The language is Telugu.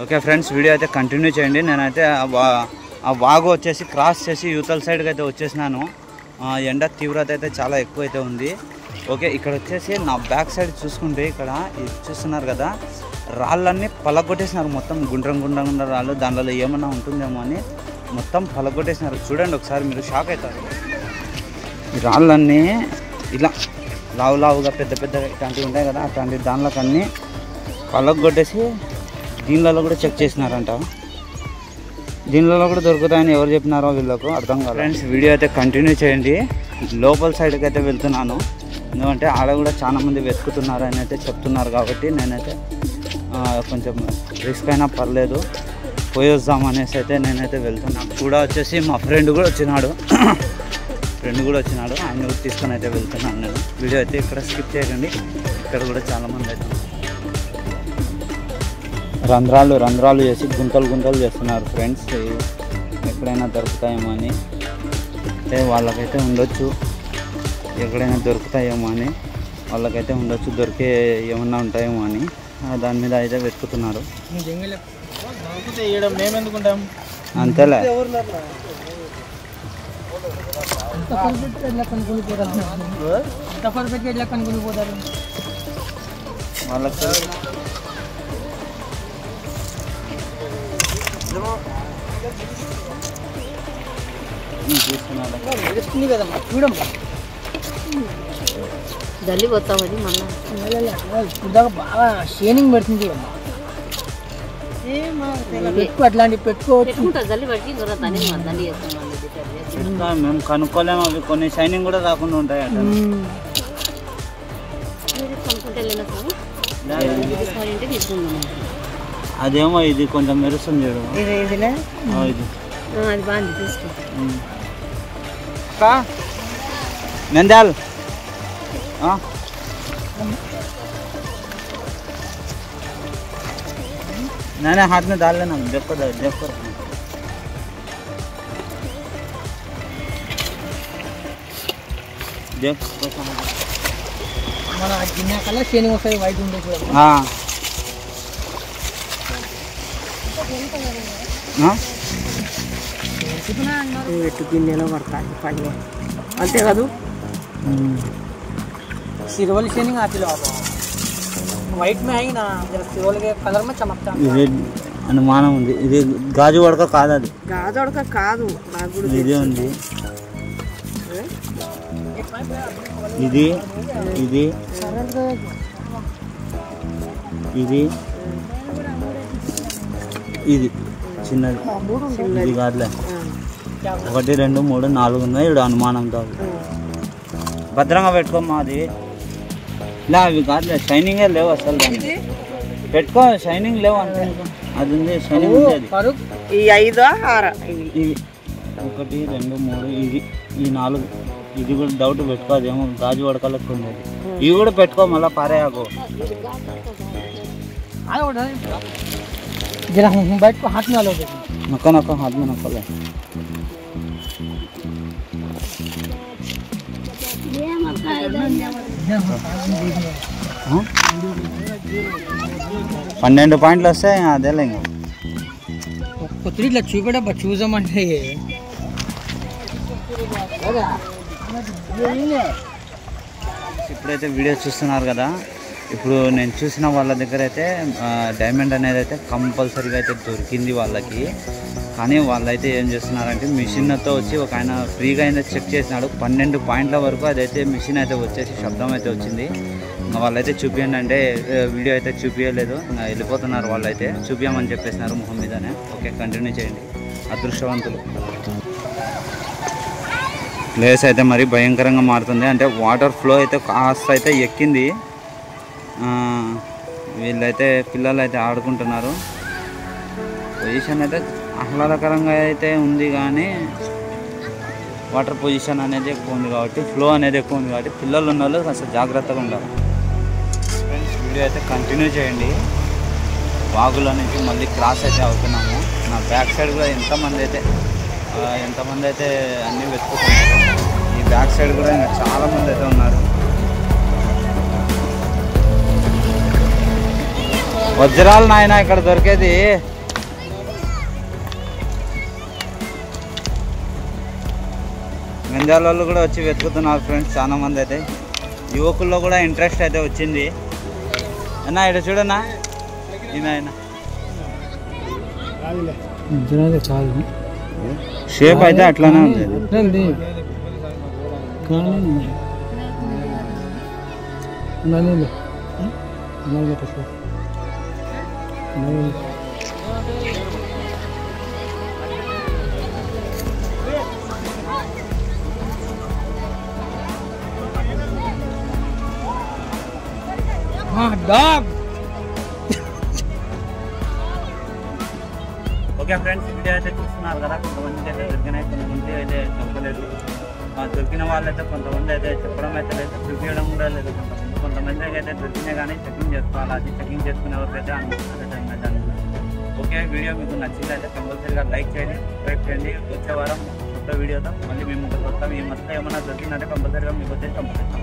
ఓకే ఫ్రెండ్స్, వీడియో అయితే కంటిన్యూ చేయండి. నేనైతే ఆ వాగు వచ్చేసి క్రాస్ చేసి యూతల సైడ్కి అయితే వచ్చేసినాను. ఎండ తీవ్రత అయితే చాలా ఎక్కువ అయితే ఉంది. ఓకే, ఇక్కడ వచ్చేసి నా బ్యాక్ సైడ్ చూసుకుంటే ఇక్కడ చూస్తున్నారు కదా, రాళ్ళన్నీ పలగొట్టేసినారు. మొత్తం గుండ్ర రాళ్ళు, దానిలో ఏమన్నా ఉంటుందేమో అని మొత్తం పలగొట్టేసినారు. చూడండి ఒకసారి, మీరు షాక్ అవుతారు. ఈ రాళ్ళన్నీ ఇలా లావుగా పెద్ద ఇట్లాంటివి ఉంటాయి కదా, అట్లాంటి దానిలోకి అన్నీ పలగొట్టేసి దీనిలలో కూడా చెక్ చేసినారంట. దీనిలో కూడా దొరుకుతాయని ఎవరు చెప్పినారో వీళ్ళకు అర్థం కాదు. ఫ్రెండ్స్, వీడియో అయితే కంటిన్యూ చేయండి. లోపల సైడ్కి అయితే వెళ్తున్నాను, ఎందుకంటే ఆడ కూడా చాలా మంది వెతుకుతున్నారు అని అయితే చెప్తున్నారు. కాబట్టి నేనైతే కొంచెం రిస్క్ అయినా పర్లేదు పోయి వద్దాం అనేసి అయితే నేనైతే వెళ్తున్నాను. కూడా వచ్చేసి మా ఫ్రెండ్ కూడా వచ్చినాడు, ఆయన కూడా తీసుకొని అయితే వెళ్తున్నాను నేను. వీడియో అయితే ఇక్కడ స్కిప్ చేయకండి. ఇక్కడ కూడా చాలామంది అయితే రంధ్రాలు చేసి గుంతలు చేస్తున్నారు ఫ్రెండ్స్. ఎక్కడైనా దొరుకుతాయేమో అని, అంటే వాళ్ళకైతే ఉండొచ్చు, ఎక్కడైనా దొరుకుతాయేమో అని వాళ్ళకైతే ఉండొచ్చు, దొరికే ఏమన్నా ఉంటాయేమో అని దాని మీద అయితే వెతుకుతున్నారు. అంతేలే, వాళ్ళకి జల్లి పోతామని మళ్ళీ బాగా షేనింగ్ పెడుతుంది చూడమ్మా. అట్లాంటివి పెట్టుకోవచ్చు. జల్లి పట్టి దండి మేము కనుక్కోలేము, అవి కొన్ని షైనింగ్ కూడా రాకుండా ఉంటాయి అట. అదేమో ఇది కొంచెం మెరుస్తుంది చూడు, ఇది అది బాగుంది తీసుకో. నంద్యాల్ मैंने हाथ में डाल लेना, देखो మన గిన్నె కల్లా షేనింగ్ వస్తాయి, వైట్ ఉండే చూడండి. ఎట్టు గిన్నెలో పడతాయి పని అంతే కాదు. सिरवल शेनिंग आती लो आप वाइट में है ना, जरा सिरवल के कलर में चमकता है. ఇది అనుమానం ఉంది, ఇది గాజు వడక కాదు, అది గాజు వడక కాదు, నాకు కూడా ఇది ఉంది. ఇది ఇది ఇది ఇది చిన్నది, ఇది కాదులే. 1 2 3 4 ఉన్నాయి. ఇప్పుడు అనుమానంతో భద్రంగా పెట్టుకోమ్మా. అది ఇలా అవి కాదులే, షైనింగే లేవు అసలు. దాన్ని పెట్టుకో, షైనింగ్ లేవు అంతే. అది ఉంది, షైనింగ్ ఉంది. అది ఈ 5 6 ఇవి 1 2 3 ఇది ఈ 4. ఇది కూడా డౌట్ పెట్టుకో, అదేమో గాజు వడకలకు ఉండేది. ఇవి కూడా పెట్టుకో, మళ్ళీ పారేయాకు. బయట హాత్ में लो, నొక్క హాత్ में నొక్కలే. పన్నెండు పాయింట్లు వస్తాయి, అదేలే. ఇంకా కొత్త ఇట్లా చూపెడ చూసామంటే ఇప్పుడైతే వీడియో చూస్తున్నారు కదా, ఇప్పుడు నేను చూసిన వాళ్ళ దగ్గర అయితే డైమండ్ అనేది అయితే కంపల్సరీగా అయితే దొరికింది వాళ్ళకి. కానీ వాళ్ళైతే ఏం చేస్తున్నారంటే మిషన్తో వచ్చి ఒక ఆయన ఫ్రీగా అయితే చెక్ చేసినాడు. 12 పాయింట్ల వరకు అదైతే మిషన్ అయితే వచ్చేసి శబ్దం అయితే వచ్చింది. ఇంకా వాళ్ళైతే చూపించండి అంటే వీడియో అయితే చూపించలేదు, ఇంకా వెళ్ళిపోతున్నారు. వాళ్ళైతే చూపించమని చెప్పేసినారు మొహం మీదనే. ఓకే, కంటిన్యూ చేయండి. అదృష్టవంతులు. ప్లేస్ అయితే మరి భయంకరంగా మారుతుంది, అంటే వాటర్ ఫ్లో అయితే కాస్త అయితే ఎక్కింది. వీళ్ళైతే పిల్లలు అయితే ఆడుకుంటున్నారు. పొజిషన్ అయితే ఆహ్లాదకరంగా అయితే ఉంది, కానీ వాటర్ పొజిషన్ అనేది ఎక్కువ ఉంది కాబట్టి, ఫ్లో అనేది ఎక్కువ ఉంది కాబట్టి పిల్లలు ఉన్న వాళ్ళు కాస్త జాగ్రత్తగా ఉండాలి. ఫ్రెండ్స్, వీడియో అయితే కంటిన్యూ చేయండి. వాగుల నుంచి మళ్ళీ క్రాస్ అయితే అవుతున్నాము. నా బ్యాక్ సైడ్ కూడా ఎంతమంది అయితే అన్నీ వెతుకుతున్నారు. ఈ బ్యాక్ సైడ్ కూడా ఇంకా చాలామంది అయితే ఉన్నారు. వజ్రాలు నాయన ఇక్కడ దొరికేది. గంజాల వాళ్ళు కూడా వచ్చి వెతుకుతున్నారు ఫ్రెండ్స్ చాలా మంది అయితే. యువకుల్లో కూడా ఇంట్రెస్ట్ అయితే వచ్చింది. అన్నా ఇక్కడ చూడన్నా ఈయన షేప్ అయితే అట్లానే ఉంది. ఓకే ఫ్రెండ్స్, వీడియో అయితే చూస్తున్నారు కదా. కొంతమందికి అయితే దొరికినాయి, కొంతమంది అయితే చెప్పలేదు. దొరికిన వాళ్ళైతే కొంతమంది అయితే చెప్పడం అయితే లేదు, చూపించడం కూడా లేదు. కొంతమంది అయితే దొరికినాయి కానీ చెకింగ్ చేసుకోవాలి. అది చెకింగ్ చేసుకునే వరకైతే అనుకుంటుంది. ఓకే, వీడియో మీకు నచ్చిందైతే కంపల్సరీగా లైక్ చేయండి, సబ్స్క్రైబ్ చేయండి. వచ్చే వారం కొత్త వీడియోతో మళ్ళీ మేము ముందుకు వస్తాం. ఈ మధ్య ఏమైనా దొరికిందంటే కంపల్సరీగా మీకు వచ్చేసి కంపల్సరీ